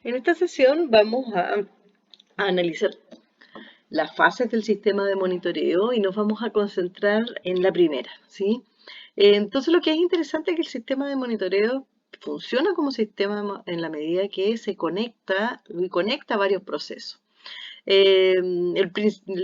En esta sesión vamos a analizar las fases del sistema de monitoreo y nos vamos a concentrar en la primera, ¿sí? Entonces lo que es interesante es que el sistema de monitoreo funciona como sistema en la medida que se conecta y conecta varios procesos. El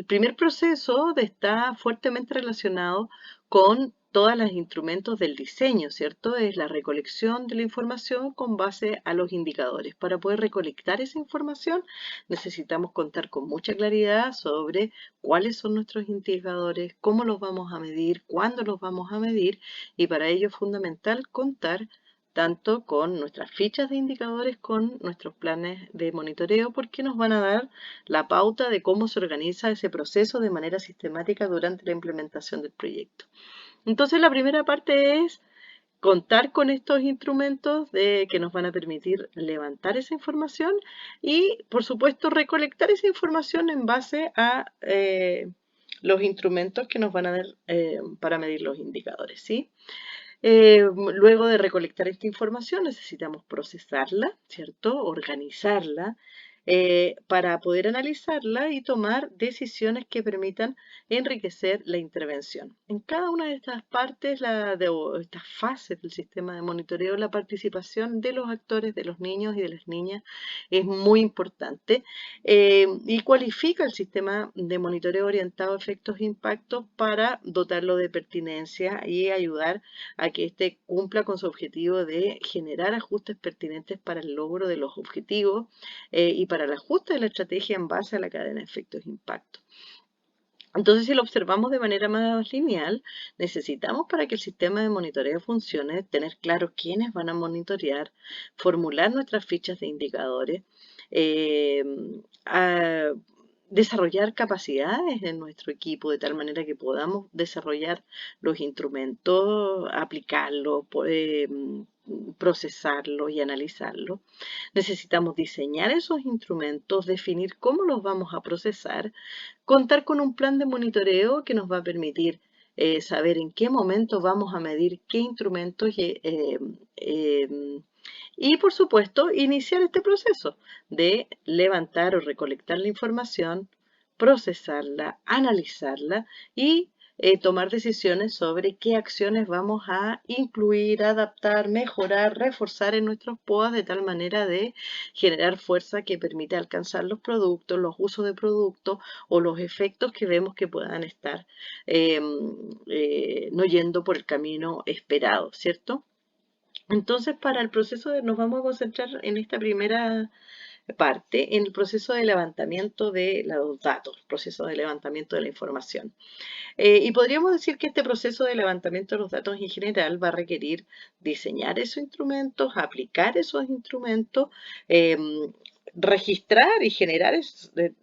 primer proceso está fuertemente relacionado con todos los instrumentos del diseño, ¿cierto? Es la recolección de la información con base a los indicadores. Para poder recolectar esa información necesitamos contar con mucha claridad sobre cuáles son nuestros indicadores, cómo los vamos a medir, cuándo los vamos a medir y para ello es fundamental contar tanto con nuestras fichas de indicadores, con nuestros planes de monitoreo, porque nos van a dar la pauta de cómo se organiza ese proceso de manera sistemática durante la implementación del proyecto. Entonces, la primera parte es contar con estos instrumentos que nos van a permitir levantar esa información y, por supuesto, recolectar esa información en base a los instrumentos que nos van a dar para medir los indicadores, ¿sí? Luego de recolectar esta información necesitamos procesarla, ¿cierto? Organizarla para poder analizarla y tomar decisiones que permitan enriquecer la intervención. En cada una de estas partes, o estas fases del sistema de monitoreo, la participación de los actores, de los niños y de las niñas es muy importante y cualifica el sistema de monitoreo orientado a efectos e impactos para dotarlo de pertinencia y ayudar a que éste cumpla con su objetivo de generar ajustes pertinentes para el logro de los objetivos y para el ajuste de la estrategia en base a la cadena de efectos e impactos. Entonces, si lo observamos de manera más lineal, necesitamos para que el sistema de monitoreo funcione, tener claro quiénes van a monitorear, formular nuestras fichas de indicadores, eh, a desarrollar capacidades en nuestro equipo de tal manera que podamos desarrollar los instrumentos, aplicarlos, procesarlos y analizarlos. Necesitamos diseñar esos instrumentos, definir cómo los vamos a procesar, contar con un plan de monitoreo que nos va a permitir saber en qué momento vamos a medir qué instrumentos y, por supuesto, iniciar este proceso de levantar o recolectar la información, procesarla, analizarla y tomar decisiones sobre qué acciones vamos a incluir, adaptar, mejorar, reforzar en nuestros POAs de tal manera de generar fuerza que permita alcanzar los productos, los usos de productos o los efectos que vemos que puedan estar eh, no yendo por el camino esperado, ¿cierto? Entonces, para el proceso nos vamos a concentrar en esta primera parte, en el proceso de levantamiento de los datos, proceso de levantamiento de la información. Y podríamos decir que este proceso de levantamiento de los datos en general va a requerir diseñar esos instrumentos, aplicar esos instrumentos, registrar y generar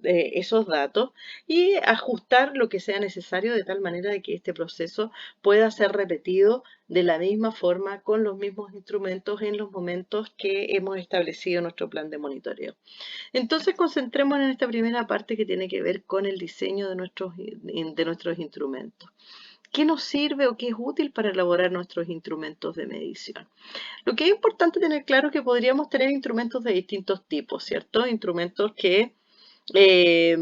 esos datos y ajustar lo que sea necesario de tal manera de que este proceso pueda ser repetido de la misma forma con los mismos instrumentos en los momentos que hemos establecido nuestro plan de monitoreo. Entonces, concentrémonos en esta primera parte que tiene que ver con el diseño de nuestros instrumentos. ¿Qué nos sirve o qué es útil para elaborar nuestros instrumentos de medición? Lo que es importante tener claro es que podríamos tener instrumentos de distintos tipos, ¿cierto? Instrumentos que eh,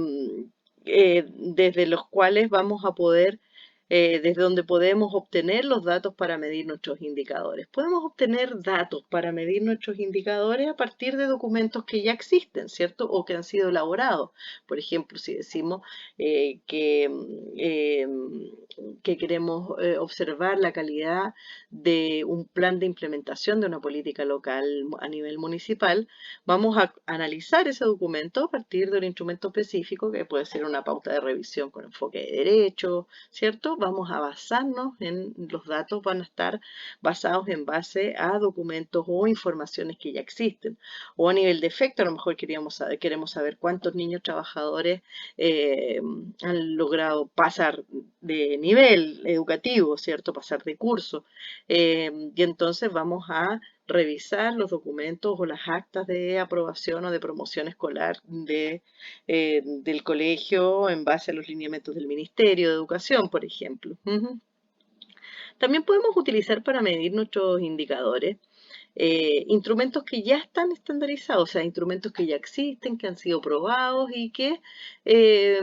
desde los cuales vamos a poder, desde donde podemos obtener los datos para medir nuestros indicadores. Podemos obtener datos para medir nuestros indicadores a partir de documentos que ya existen, ¿cierto? O que han sido elaborados. Por ejemplo, si decimos eh, que, eh, que queremos observar la calidad de un plan de implementación de una política local a nivel municipal, vamos a analizar ese documento a partir de un instrumento específico que puede ser una pauta de revisión con enfoque de derecho, ¿cierto? Vamos a basarnos en los datos, van a estar basados en base a documentos o informaciones que ya existen. O a nivel de efecto, a lo mejor queremos saber cuántos niños trabajadores han logrado pasar de nivel educativo, ¿cierto? Pasar de curso. Y entonces vamos a revisar los documentos o las actas de aprobación o de promoción escolar del colegio en base a los lineamientos del Ministerio de Educación, por ejemplo. También podemos utilizar para medir nuestros indicadores instrumentos que ya están estandarizados, o sea, instrumentos que ya existen, que han sido probados y que eh,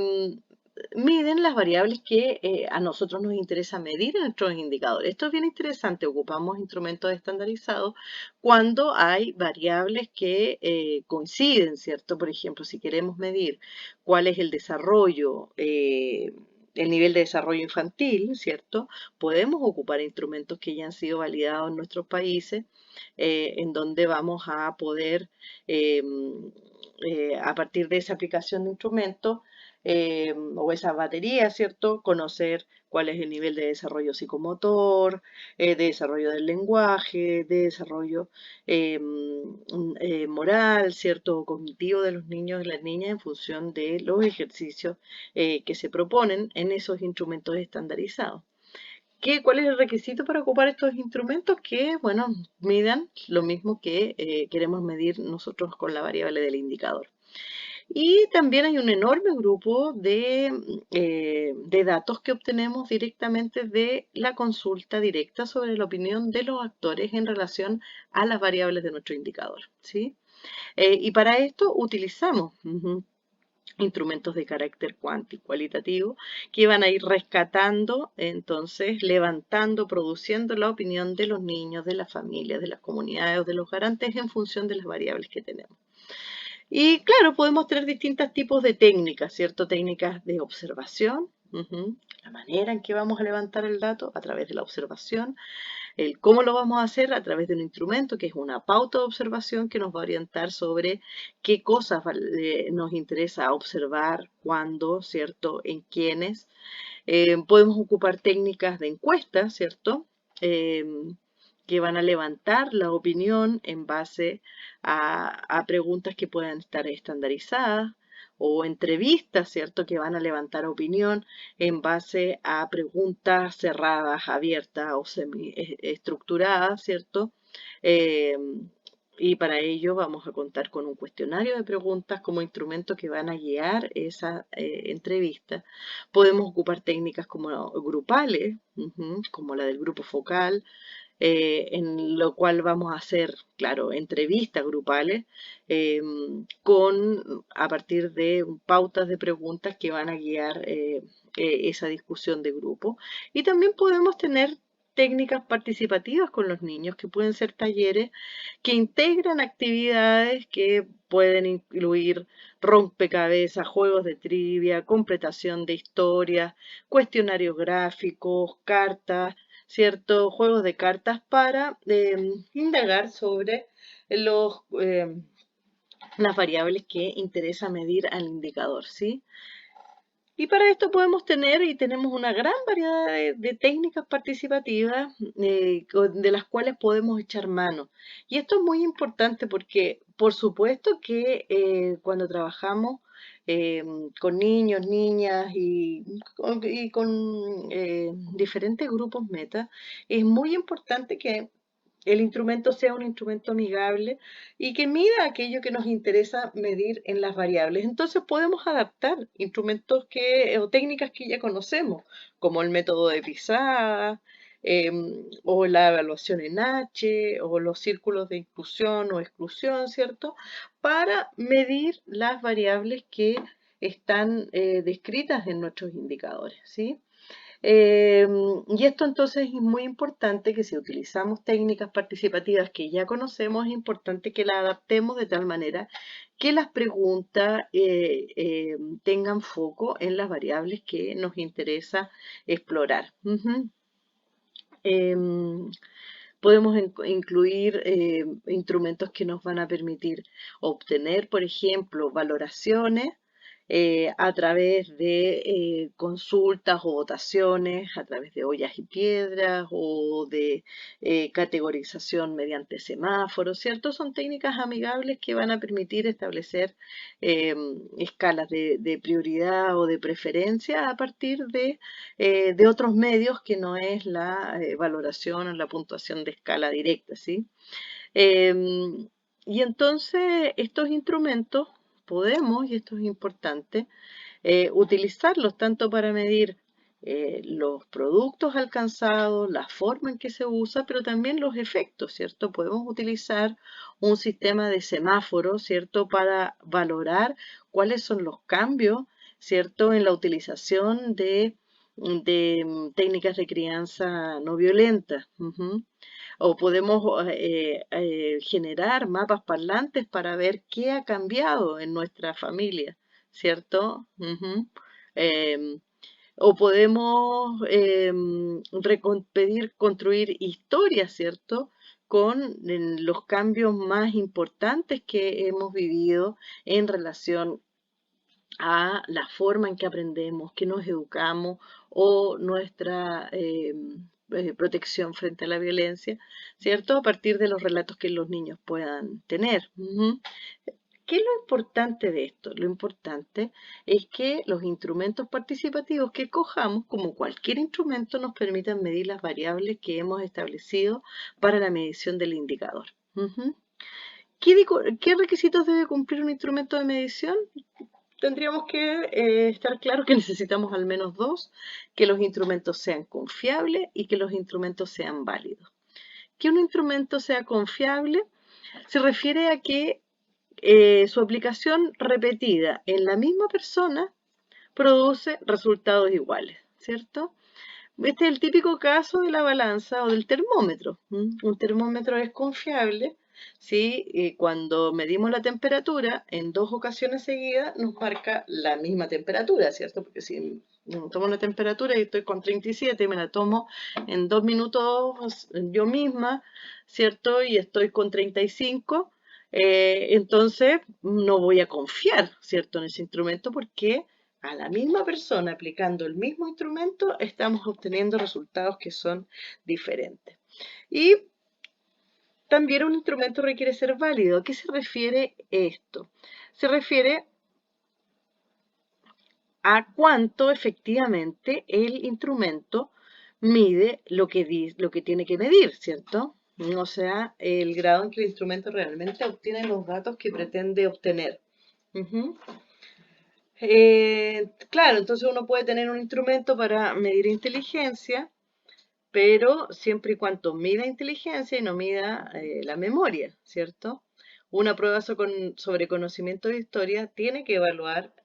miden las variables que a nosotros nos interesa medir en nuestros indicadores. Esto es bien interesante, ocupamos instrumentos estandarizados cuando hay variables que coinciden, ¿cierto? Por ejemplo, si queremos medir cuál es el desarrollo, el nivel de desarrollo infantil, ¿cierto? Podemos ocupar instrumentos que ya han sido validados en nuestros países, en donde vamos a poder, eh, a partir de esa aplicación de instrumentos, o esa batería, ¿cierto? Conocer cuál es el nivel de desarrollo psicomotor, de desarrollo del lenguaje, de desarrollo moral, ¿cierto? O cognitivo de los niños y las niñas en función de los ejercicios que se proponen en esos instrumentos estandarizados. ¿Cuál es el requisito para ocupar estos instrumentos? Que, bueno, midan lo mismo que queremos medir nosotros con la variable del indicador. Y también hay un enorme grupo de datos que obtenemos directamente de la consulta directa sobre la opinión de los actores en relación a las variables de nuestro indicador, ¿sí? Y para esto utilizamos instrumentos de carácter cuántico cualitativo que van a ir rescatando, entonces levantando, produciendo la opinión de los niños, de las familias, de las comunidades o de los garantes en función de las variables que tenemos. Y claro, podemos tener distintos tipos de técnicas, ¿cierto? Técnicas de observación, la manera en que vamos a levantar el dato a través de la observación, el cómo lo vamos a hacer a través de un instrumento que es una pauta de observación que nos va a orientar sobre qué cosas nos interesa observar, cuándo, ¿cierto? En quiénes. Podemos ocupar técnicas de encuesta, ¿cierto? Que van a levantar la opinión en base a preguntas que puedan estar estandarizadas o entrevistas, ¿cierto? Que van a levantar opinión en base a preguntas cerradas, abiertas o semi-estructuradas, ¿cierto? Eh, y para ello vamos a contar con un cuestionario de preguntas como instrumento que van a guiar esa entrevista. Podemos ocupar técnicas como grupales, como la del grupo focal, en lo cual vamos a hacer, claro, entrevistas grupales a partir de pautas de preguntas que van a guiar esa discusión de grupo. Y también podemos tener técnicas participativas con los niños, que pueden ser talleres que integran actividades que pueden incluir rompecabezas, juegos de trivia, completación de historias, cuestionarios gráficos, cartas, ¿cierto? Juegos de cartas para indagar sobre los, las variables que interesa medir al indicador, ¿sí? Y para esto podemos tener y tenemos una gran variedad de técnicas participativas de las cuales podemos echar mano. Y esto es muy importante porque, por supuesto que cuando trabajamos eh, con niños, niñas y con diferentes grupos meta, es muy importante que el instrumento sea un instrumento amigable y que mida aquello que nos interesa medir en las variables. Entonces podemos adaptar instrumentos o técnicas que ya conocemos, como el método de pisada, o la evaluación en H, o los círculos de inclusión o exclusión, ¿cierto? Para medir las variables que están descritas en nuestros indicadores, ¿sí? Y esto entonces es muy importante que si utilizamos técnicas participativas que ya conocemos, es importante que las adaptemos de tal manera que las preguntas tengan foco en las variables que nos interesa explorar. Em, Podemos incluir instrumentos que nos van a permitir obtener, por ejemplo, valoraciones a través de consultas o votaciones, a través de ollas y piedras o de categorización mediante semáforos, ¿cierto? Son técnicas amigables que van a permitir establecer eh, escalas de prioridad o de preferencia a partir de otros medios que no es la valoración o la puntuación de escala directa, ¿sí? Em, y entonces estos instrumentos podemos, y esto es importante, utilizarlos tanto para medir los productos alcanzados, la forma en que se usa, pero también los efectos, ¿cierto? Podemos utilizar un sistema de semáforo, ¿cierto? Para valorar cuáles son los cambios, ¿cierto? En la utilización de técnicas de crianza no violenta. Ujú. O podemos generar mapas parlantes para ver qué ha cambiado en nuestra familia, ¿cierto? Ujú. Em, o podemos pedir construir historias, ¿cierto? Con los cambios más importantes que hemos vivido en relación a la forma en que aprendemos, que nos educamos o nuestra protección frente a la violencia, ¿cierto? A partir de los relatos que los niños puedan tener. Ujú. ¿Qué es lo importante de esto? Lo importante es que los instrumentos participativos que cojamos, como cualquier instrumento, nos permitan medir las variables que hemos establecido para la medición del indicador. Ujú. ¿Qué requisitos debe cumplir un instrumento de medición? Tendríamos que estar claros que necesitamos al menos dos, que los instrumentos sean confiables y que los instrumentos sean válidos. Que un instrumento sea confiable se refiere a que su aplicación repetida en la misma persona produce resultados iguales, ¿cierto? Este es el típico caso de la balanza o del termómetro. Un termómetro es confiable si cuando medimos la temperatura en dos ocasiones seguidas nos marca la misma temperatura, ¿cierto? Porque si tomo una temperatura y estoy con 37 y me la tomo en 2 minutos yo misma, ¿cierto? Y estoy con 35, entonces no voy a confiar, ¿cierto? En ese instrumento porque a la misma persona aplicando el mismo instrumento, estamos obteniendo resultados que son diferentes. Y también un instrumento requiere ser válido. ¿A qué se refiere esto? Se refiere a cuánto efectivamente el instrumento mide lo que tiene que medir, ¿cierto? O sea, el grado en que el instrumento realmente obtiene los datos que pretende obtener. Ujú. Claro, entonces uno puede tener un instrumento para medir inteligencia, pero siempre y cuando mida inteligencia y no mida la memoria, ¿cierto? Una prueba sobre conocimiento de historia tiene que evaluar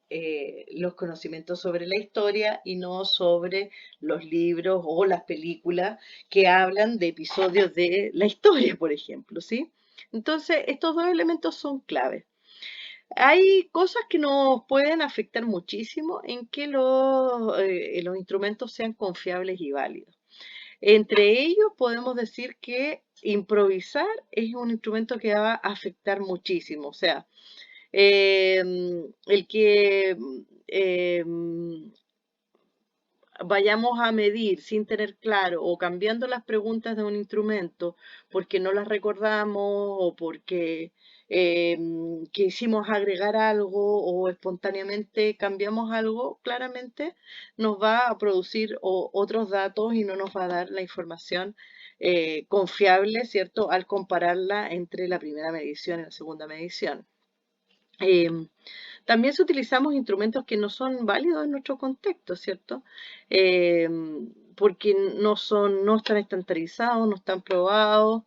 los conocimientos sobre la historia y no sobre los libros o las películas que hablan de episodios de la historia, por ejemplo, ¿sí? Entonces, estos dos elementos son claves. Hay cosas que nos pueden afectar muchísimo en que los instrumentos sean confiables y válidos. Entre ellos podemos decir que improvisar es un instrumento que va a afectar muchísimo. O sea, el que vayamos a medir sin tener claro o cambiando las preguntas de un instrumento porque no las recordamos o porque quisimos agregar algo o espontáneamente cambiamos algo, claramente nos va a producir otros datos y no nos va a dar la información confiable, ¿cierto? Al compararla entre la primera medición y la segunda medición. Em, También si utilizamos instrumentos que no son válidos en nuestro contexto, ¿cierto? Porque no están estandarizados, no están probados,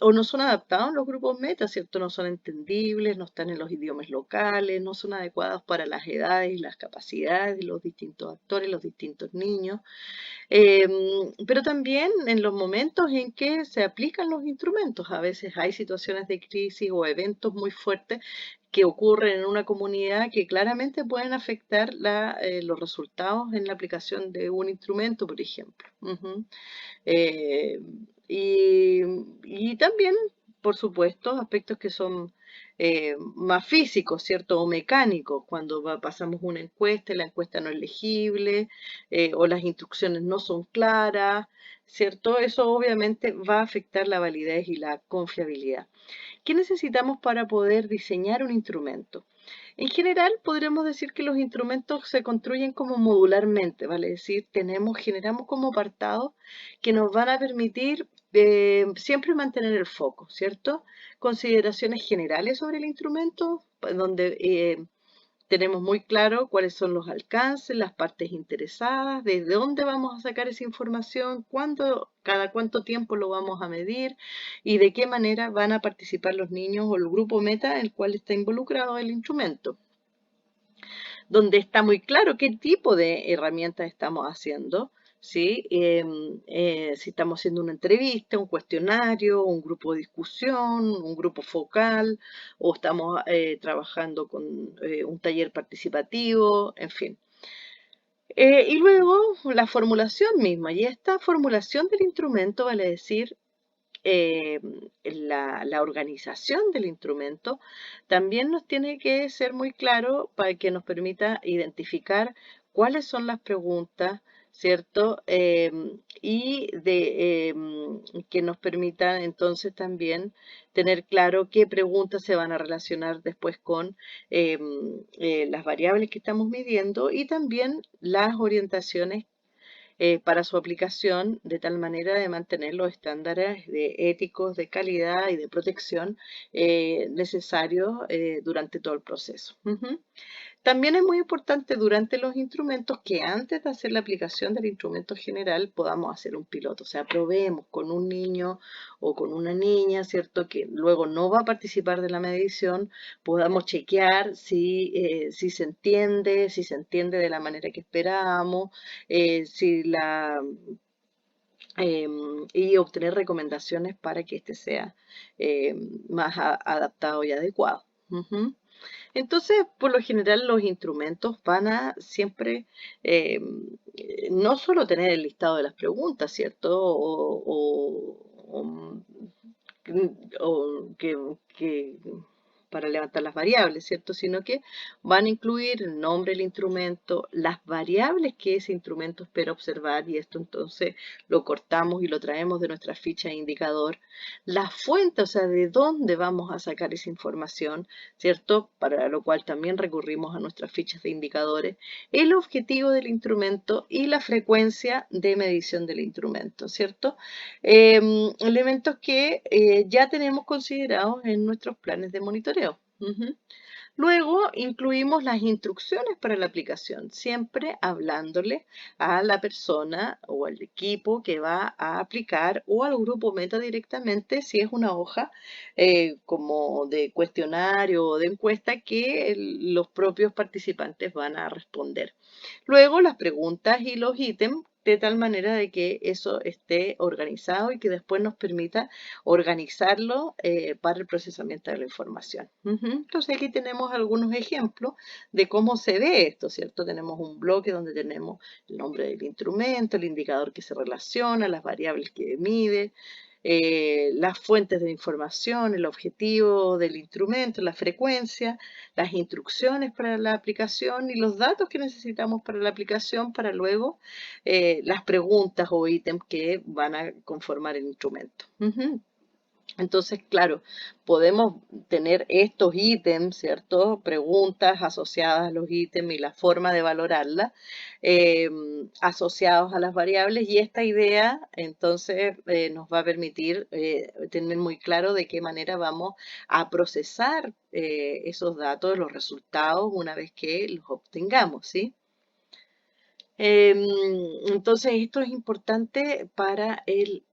o no son adaptados en los grupos meta, ¿cierto? No son entendibles, no están en los idiomas locales, no son adecuados para las edades y las capacidades de los distintos actores, los distintos niños. Pero también en los momentos en que se aplican los instrumentos, a veces hay situaciones de crisis o eventos muy fuertes que ocurren en una comunidad que claramente pueden afectar los resultados en la aplicación de un instrumento, por ejemplo. Ujú. Eh, y, y también, por supuesto, aspectos que son más físicos, ¿cierto? O mecánicos, cuando pasamos una encuesta y la encuesta no es legible, o las instrucciones no son claras, ¿cierto? Eso obviamente va a afectar la validez y la confiabilidad. ¿Qué necesitamos para poder diseñar un instrumento? En general, podríamos decir que los instrumentos se construyen como modularmente, ¿vale? Es decir, generamos como apartados que nos van a permitir siempre mantener el foco, ¿cierto? Consideraciones generales sobre el instrumento, donde tenemos muy claro cuáles son los alcances, las partes interesadas, desde dónde vamos a sacar esa información, cuándo, cada cuánto tiempo lo vamos a medir y de qué manera van a participar los niños o el grupo meta en el cual está involucrado el instrumento, donde está muy claro qué tipo de herramientas estamos haciendo, ¿sí? Si estamos haciendo una entrevista, un cuestionario, un grupo de discusión, un grupo focal, o estamos trabajando con un taller participativo, en fin. Y luego la formulación misma, y esta formulación del instrumento vale decir eh, la organización del instrumento, también nos tiene que ser muy claro para que nos permita identificar cuáles son las preguntas, ¿cierto? Que nos permita entonces también tener claro qué preguntas se van a relacionar después con las variables que estamos midiendo y también las orientaciones para su aplicación de tal manera de mantener los estándares éticos de calidad y de protección necesarios durante todo el proceso. Ujú. También es muy importante durante los instrumentos que antes de hacer la aplicación del instrumento general podamos hacer un piloto, o sea, probemos con un niño o con una niña, ¿cierto? Que luego no va a participar de la medición, podamos chequear si se entiende de la manera que esperábamos, si la y obtener recomendaciones para que este sea más adaptado y adecuado. Ujú. Entonces, por lo general, los instrumentos van a siempre eh, no solo tener el listado de las preguntas, ¿cierto? O que para levantar las variables, ¿cierto? Sino que van a incluir el nombre del instrumento, las variables que ese instrumento espera observar, y esto entonces lo cortamos y lo traemos de nuestra ficha de indicador, la fuente, o sea, de dónde vamos a sacar esa información, ¿cierto? Para lo cual también recurrimos a nuestras fichas de indicadores, el objetivo del instrumento y la frecuencia de medición del instrumento, ¿cierto? Elementos que ya tenemos considerados en nuestros planes de monitoreo. Ujú. Luego incluimos las instrucciones para la aplicación, siempre hablándole a la persona o al equipo que va a aplicar o al grupo meta directamente si es una hoja como de cuestionario o de encuesta que los propios participantes van a responder. Luego las preguntas y los ítems de tal manera de que eso esté organizado y que después nos permita organizarlo para el procesamiento de la información. Ujú. Entonces aquí tenemos algunos ejemplos de cómo se ve esto, ¿cierto? Tenemos un bloque donde tenemos el nombre del instrumento, el indicador que se relaciona, las variables que mide, las fuentes de información, el objetivo del instrumento, la frecuencia, las instrucciones para la aplicación y los datos que necesitamos para la aplicación para luego las preguntas o ítems que van a conformar el instrumento. Ujú. Entonces, claro, podemos tener estos ítems, ¿cierto? Preguntas asociadas a los ítems y la forma de valorarlas, asociados a las variables y esta idea entonces nos va a permitir tener muy claro de qué manera vamos a procesar esos datos, los resultados, una vez que los obtengamos, ¿sí? Em, entonces, esto es importante para el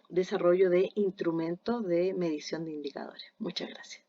desarrollo de instrumentos de medición de indicadores. Muchas gracias.